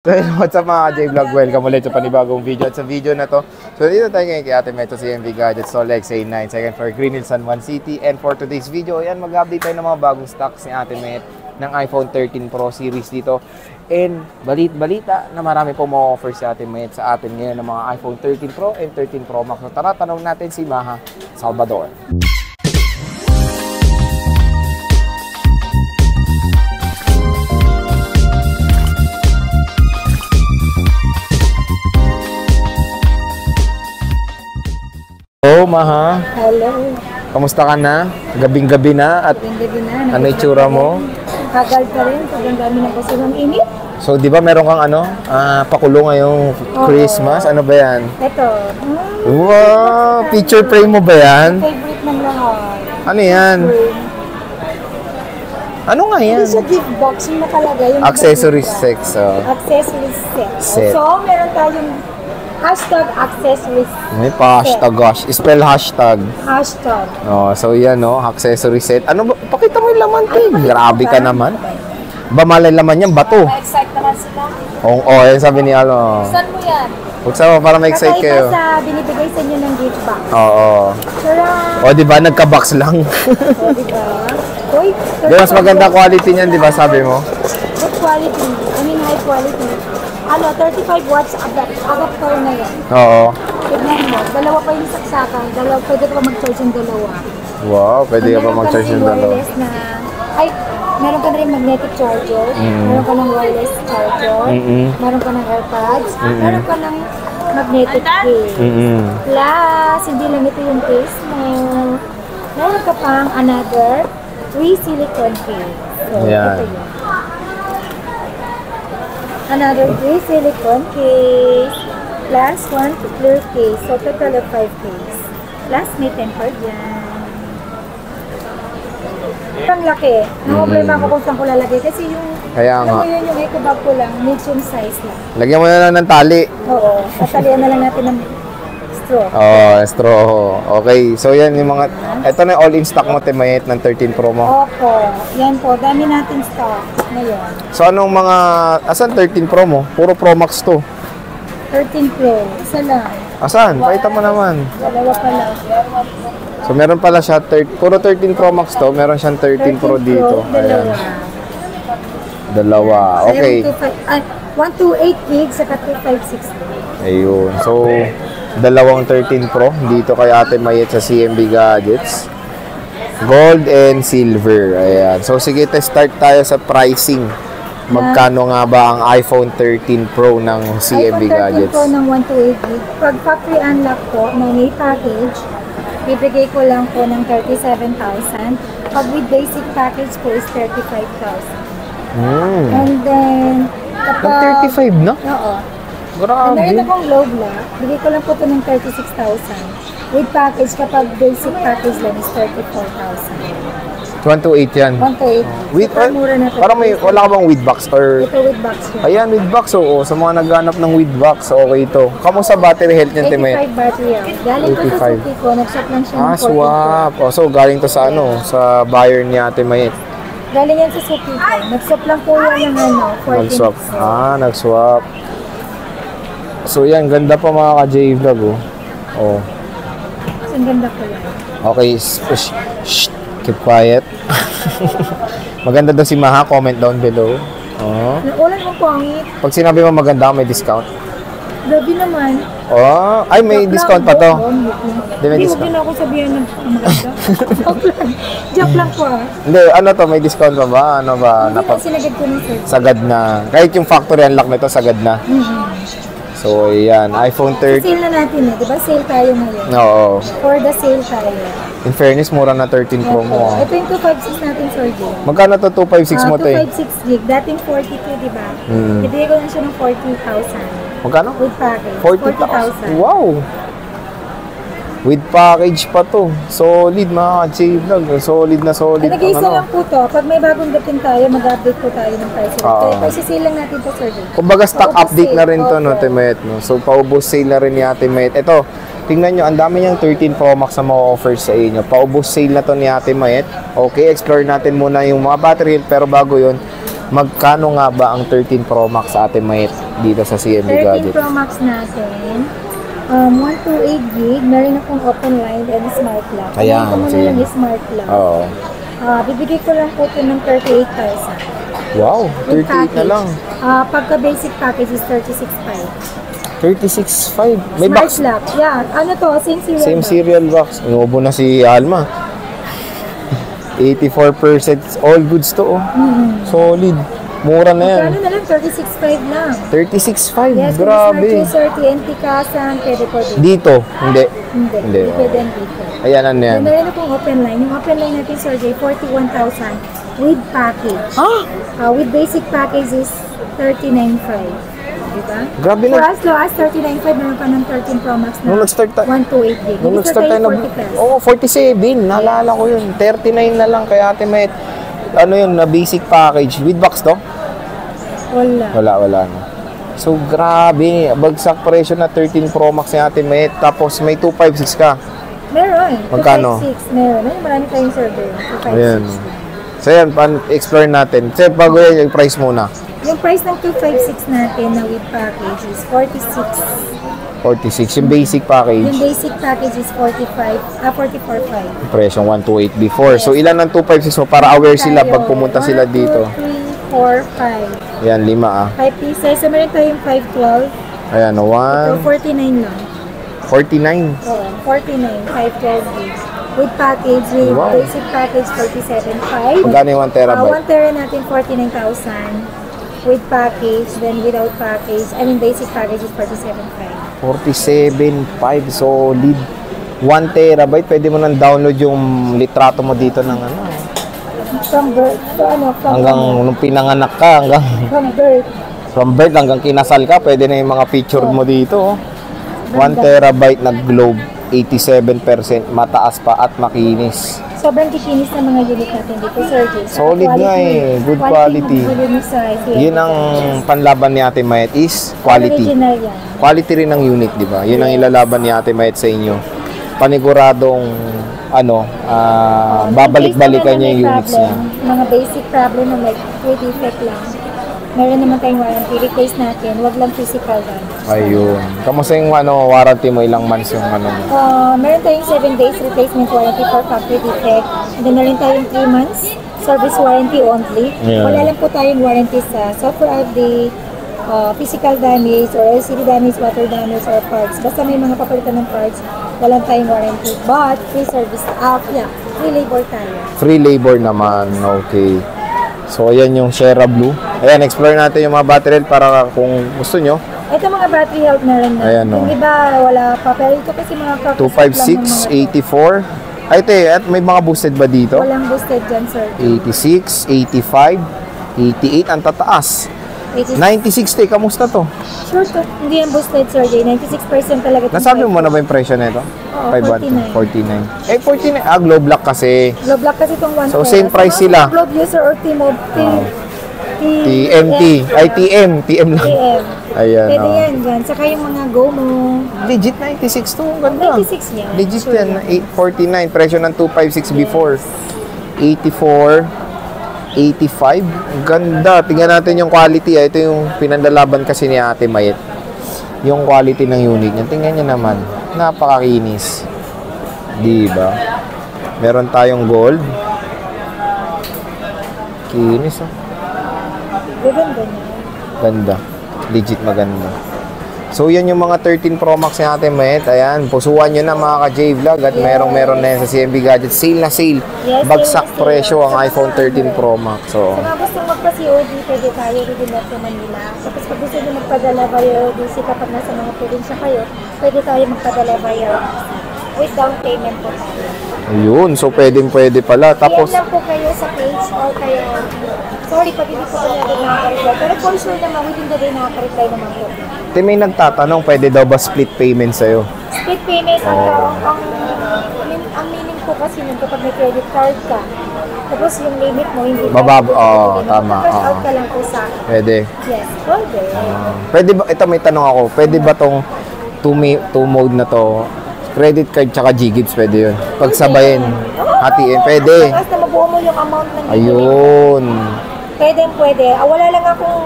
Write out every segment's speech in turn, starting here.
So what's up mga J-Vlog? Welcome ulit sa panibagong video. At sa video na to, so dito tayo ngayon kay Ate Met, CMB Gadgets, Solex A9, second floor, Green Hills, San Juan City. And for today's video, ayan, mag-update tayo ng mga bagong stocks ni Ate Met ng iPhone 13 Pro series dito. And balita na marami po ma-offer si Ate Met sa atin ngayon ng mga iPhone 13 Pro and 13 Pro Max. So tara, tanong natin si Maha Salvador. Hello, Maha. Hello. Kamusta ka na? Gabing-gabi na at Gabing-gabi na. ano itsura mo? Hagal pa rin. Sobrang dami na kasi ng init. So, di ba meron kang pakulo ngayong Christmas? Ano ba yan? Ito. Wow! Picture frame mo ba yan? Favorite ng lahat. Ano yan? Ano nga yan? Ito sa gift box yung nakalagay. Yung Accessories sex. Accessories Set. So, meron tayong hashtag accessories. May pa-hashtag, gosh. Spell hashtag. Hashtag. Oh, so yan, no? Accessory set. Ano ba? Pakita mo yung laman, te. Grabe ka naman. Ba malay laman yan? Bato. Ma-excite naman sila. Oo, yan sabi ni Alo. Saan mo yan? Huwag sa para ma-excite kayo. Kakaiba sa binibigay sa inyo ng gift box. Oo. Sarap. O, di ba? Nagka-box lang. O, diba? Uy, Di, mas maganda quality niyan, di ba? Sabi mo? good quality. I mean, high quality. 35 watts adapter na yan. Oo. Tignan mo, dalawa pa yung saksakan. Pwede ka mag-charge yung dalawa. Wow, pwede ka pa mag-charge yung dalawa. Meron ka na rin magnetic charger. Meron ka ng wireless charger. Meron ka ng AirPods. Meron ka ng magnetic case. Plus, hindi lang ito yung case mo. Meron ka pang another 3 silicone case. So, Yan. ito yun. Another 3 silicone case, plus 1 clear case. So, total of 5 case. Plus, may temper dyan. Ang laki. Problema ko kung saan ko lalagay. Kasi yung, Kaya nga. yun, yung eco bag ko lang, medium size lang. Lagyan mo na lang ng tali. Oo. Tatalian na lang natin ng straw. Oh, straw. Okay, so yan yung mga, ito na yung all-in stock mo, Temayet, ng 13 Pro mo. Opo. Yan po. Dami natin stock ngayon. So anong mga, asan 13 Pro mo? Puro Pro Max to. 13 Pro. Isa lang. Asan? Pakita mo naman. Dalawa pa lang. So meron pala siya, puro 13 Pro Max to, meron siyang 13 Pro dito. Ayan. Dalawa. Okay. 128 gigs saka 256. Ayun. So, dalawang 13 Pro dito kay Ate Mayet sa CMB Gadgets. Gold and silver. Ayan. So, sige, start tayo sa pricing. Magkano nga ba ang iPhone 13 Pro ng CMB Gadgets? iPhone 13 Pro ng 128 gig. Pag factory unlock po, may package, bibigay ko lang po ng 37,000. Pag with basic package po is 35,000. And then, kapag... 35 na? Oo. Grabe. Meron akong low black, bigay ko lang po ito ng 36,000. With package, kapag basic package lang is 34,000. 128 yan. 128. With, Super mura na ito. parang wala ka bang with box? Or, Ito with box yun. ayan, with box. Oo, sa mga naghanap ng with box, okay ito. Kamusta battery health niyan, Temayet? 85 battery yan. Galing ko sa 85. suki ko, nag-shop lang siya ng 14 Swap. Oh, so, galing to sa sa buyer ni Ate Mayet. Galing yan sa suki ko. Nag-shop lang po yan ng 14 Nag-swap. pesos. Nag-swap. So, yan. Ganda pa mga ka-J-Vlog, oh. Oh. So, ang ganda ko yan. Okay. Shh. Keep quiet. Maganda daw si Maha. Comment down below. Oh. Ulan mo pangit. Pag sinabi mo maganda, may discount. Grabe naman. Oh. Ay, may discount pa to. Hindi, may huwag discount. din ako sabihan ng maganda. Joke lang po ah. Hindi, ano to? May discount pa ba? Ano ba? Hindi na sinagad ko ng sir. Sagad na. Kahit yung factory unlock nito, sagad na. So, ayan. iPhone 13. Sale na natin eh. Diba sale tayo ngayon? Oo. For the sale tayo. In fairness, mura na 13 Pro mo. Ito yung 256 natin, Sir Jay. Magkano to 256 mo, te? 256 gig. Dating 42, diba? Ibigay ko lang siya ng 40,000. Magkano? With package. 40,000. Wow! With package pa to. Solid mga J-Vlog. Solid na solid. Nag-iisa lang po to. Pag may bagong dating tayo, mag-update po tayo ng price. Kaya sale lang natin to, Sir Jay. Kumbaga stock update na rin to, no, Temayet, no? So, paubos sale na rin ni Ate Mayet. Ito, tingnan nyo, ang dami niyang 13 Pro Max na ma-offer sa inyo. Paubos sale na to ni Ate Mayet. Okay, explore natin muna yung mga battery. Pero bago yun, magkano nga ba ang 13 Pro Max sa Ate Mayet dito sa CMB 13 Gadgets. Pro Max natin. 128 gig. Meron akong open line and smart lock. Ayan, Kung ano sige. lang yung smart lock. Oo. Bibigay ko lang po ito ng 38,000. Wow, With 38 na lang. Pagka basic package is 36,500. 36.5. May Smart box. lock. Yeah. Ano to? Same serial Same box. serial box. Inuubo na si Alma. 84% all goods to. Oh. Solid. Mura na yan. Ano na lang? 36,500 lang. 36.5. Yes, Grabe. kung smart user, TNT Kasan, pwede po dito. Dito. Hindi. Hindi. Hindi. Pwede dito. Ayan, ano yan? And meron akong open line. Yung open line natin, Sir Jay, 41,000 with package. With basic package is 39,500. Diba? Grabe For na. as low as 39,500, meron ka ng 13 Pro Max na Nung nag-start tayo. 128 gig. Nung Nag-start nag-start tayo tayo na. 40 plus. Oo, 47. Naalala ko yun. 39 na lang kay Ate Met. Ano yun, na basic package. With box to? Wala. Wala na. So, grabe. Bagsak presyo na 13 Pro Max ni Ate Met. Tapos may 256 ka. Meron. Magkano? 256. Meron. Ay, marami tayong survey. 256. Ayan. So, yan. Explore natin. So, bago yan, yung price muna. Yung price ng 256 natin na with package is 46. 46. Yung basic Yung package. basic package is 44.5. Presyong 128 before. So, ilan ang 256 mo para aware sila pag pumunta sila dito. 1, 2, 3, 4, 5. Ayan, 5 ah. 5 pieces. So, meron tayong 512. Ayan, So, 1, 49 lang. 49. Oo, 49. 512 gigs. With package, with Wow. basic package, 47.5. Magkano yung 1 terabyte? 1 tera natin, 49,000. With package, then without package, I mean basic package is 47.5. 47.5 solid. 1 terabyte, pwede mo nang download yung litrato mo dito ng ano. From birth, so ano, Hanggang nung pinanganak ka, hanggang from birth. from birth hanggang kinasal ka, pwede na yung mga picture mo dito. 1 terabyte na globe, 87%, mataas pa at makinis. Sobrang kikinis ng mga unit natin dito, Sir Jay. Solid nga eh, good quality. Yun ang panlaban ni Ate Mayet is quality. Original yan. Quality rin ng unit, di ba? Yun ang ilalaban ni Ate Mayet sa inyo. Paniguradong babalik-balikan niya yung units niya. Mga basic problem na like with defect lang. Meron naman tayong warranty, replace natin, wag lang physical damage. Ayun. Kamusta yung warranty mo? Ilang months yung ano mo? Meron tayong 7 days replacement warranty for factory defect. And then meron tayong 3 months service warranty only. Yeah. Wala lang po tayong warranty sa software update, physical damage, or LCD damage, water damage, or parts. Basta may mga papalitan ng parts, walang tayong warranty. But, free service, free labor tayo. Free labor naman. Okay. So, ayan yung Sierra Blue. Ayan, explore natin yung mga battery para kung gusto nyo. Ito mga battery health meron na. Ayan, Yung iba, wala pa. Pero ito kasi mga 256, 84. Ay, at may mga boosted ba dito? Walang boosted dyan, sir. 86, 85, 88, ang tataas. 96, kamusta to? Sure to. Hindi yan boosted, sir. 96% talaga. Nasabi mo na ba yung presyo nito? Oo, 49. Eh, 49. Globe lock kasi. Globe lock kasi itong 1 So, same price sila. Globe user or TMT. Ay, TM lang. TM. Ayan, Pwede yan dyan. Saka yung mga go mo. Legit 96 to. Ang ganda. 96 yan. Legit Sure yan. 849. Presyo ng 256 before. 84. 85. Ang ganda. Tingnan natin yung quality. Ito yung pinandalaban kasi ni Ate Mayet. Yung quality ng unit niya. Tingnan niyo naman. Napakakinis. Diba? Meron tayong gold. Kinis, oh. Gaganda niya. Ganda. Legit maganda. So, yan yung mga 13 Pro Max ni Ate Mayet. Ayan, pusuan nyo na mga ka-J-Vlog at meron na yan sa CMB Gadget. Sale na sale. Yes, Bagsak sale na sale. presyo ang iPhone 13 Pro Max. So, Sa mga gustong magpa-COD, pwede tayo within Metro Manila. Tapos pag gusto nyo magpadala via ODC kapag nasa mga probinsya kayo, pwede tayo magpadala via ODC. With down payment po tayo. ayun. So, pwede pala. Tapos, PM lang po kayo sa page or kayo. Sorry, pag hindi po kami agad nakaka-reply. Pero for sure naman, within the day nakaka-reply naman po. may nagtatanong, pwede daw ba split payment sa'yo? Split payment, ang meaning po kasi nung kapag may credit card ka, tapos yung limit mo, hindi tama. Cash out ka lang po sa akin. Pwede. Yes, pwede. Pwede ba, ito may tanong ako, pwede ba tong two mode na to, credit card tsaka G-Gibbs, pwede yun? Pagsabayin, hatiin, pwede. Basta mabuo mo yung amount ng Ayun. Pwede. Wala lang akong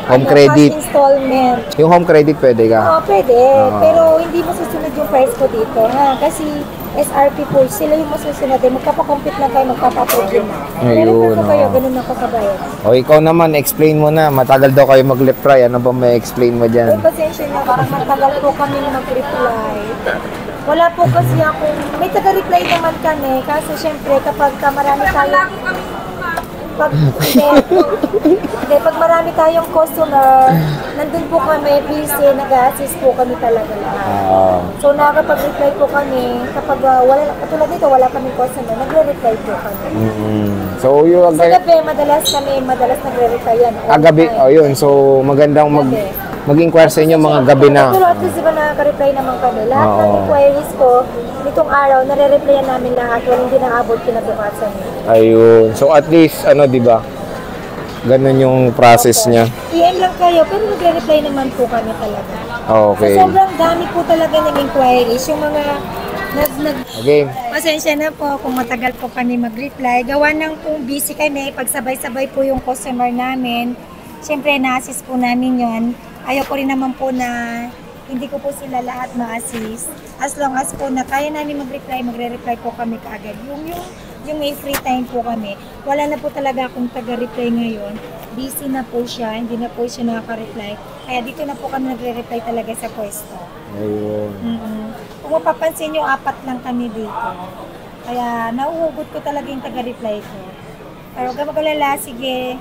Home credit. Cash installment. Yung home credit pwede ka? Oo, pwede. Oo. Pero hindi mo susunod yung price ko dito, ha? Kasi SRP po, sila yung masusunod. Magpapakompute lang kayo, magpapaprove na. Pero Ayun, po kayo, oo. ganun ako kabayan. O ikaw naman, explain mo na. Matagal daw kayo mag-left try. Ano ba may explain mo Ay, dyan? pasensya na, parang matagal po kami mag-reply. Wala po kasi akong, may taga-reply naman kami, kasi syempre kapag marami tayong, pag marami tayong customer, nandun po kami, busy, nag-assist po kami talaga lahat. So nakakapag-reply po kami, kapag katulad nito, wala kaming customer, nagre-reply po kami. So, yung Sa gabi, madalas nagre-reply yan. gabi, yun. So, magandang mag-inquire sa inyo mga gabi na. Pero at least diba nakaka-reply naman kami. Lahat ng Oo. inquiries ko, nitong araw, nare-replyan namin lahat. Walang hindi naabot kinabukasan. Ayun. So, at least, di ba? Ganun yung process niya. PM lang kayo, pero nagre-reply naman po kami talaga. Okay. So, sobrang dami po talaga ng inquiries. Yung mga Okay. pasensya na po kung matagal po kami mag-reply. Gawa ng kung busy kami, pagsabay-sabay po yung customer namin. Siyempre, na-assist po namin yon. Ayaw ko rin naman po na hindi ko po sila lahat ma-assist. As long as po na kaya namin mag-reply, magre-reply po kami kaagad. Yung may free time po kami. Wala na po talaga akong taga-reply ngayon. Busy na po siya, hindi na po siya nakaka-reply. Kaya dito na po kami nagre-reply talaga sa pwesto. Ayun. Kung mapapansin nyo, 4 lang kami dito. Kaya nauhugot ko talaga yung taga-reply ko. Pero gamagalala, sige,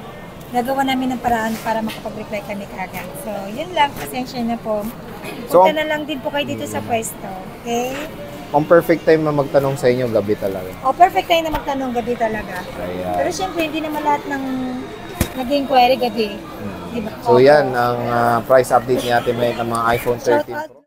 gagawa namin ng paraan para makapag-reply kami kaagad. So, yun lang, pasensya na po. Punta na lang din po kayo dito sa pwesto. Okay? Ang perfect time na magtanong sa inyo, gabi talaga. Perfect time na magtanong gabi talaga. Ayan. Pero syempre, hindi naman lahat ng nag-inquiry gabi. Diba? So, yan ang price update ni Ate May ng mga iPhone 13 Pro.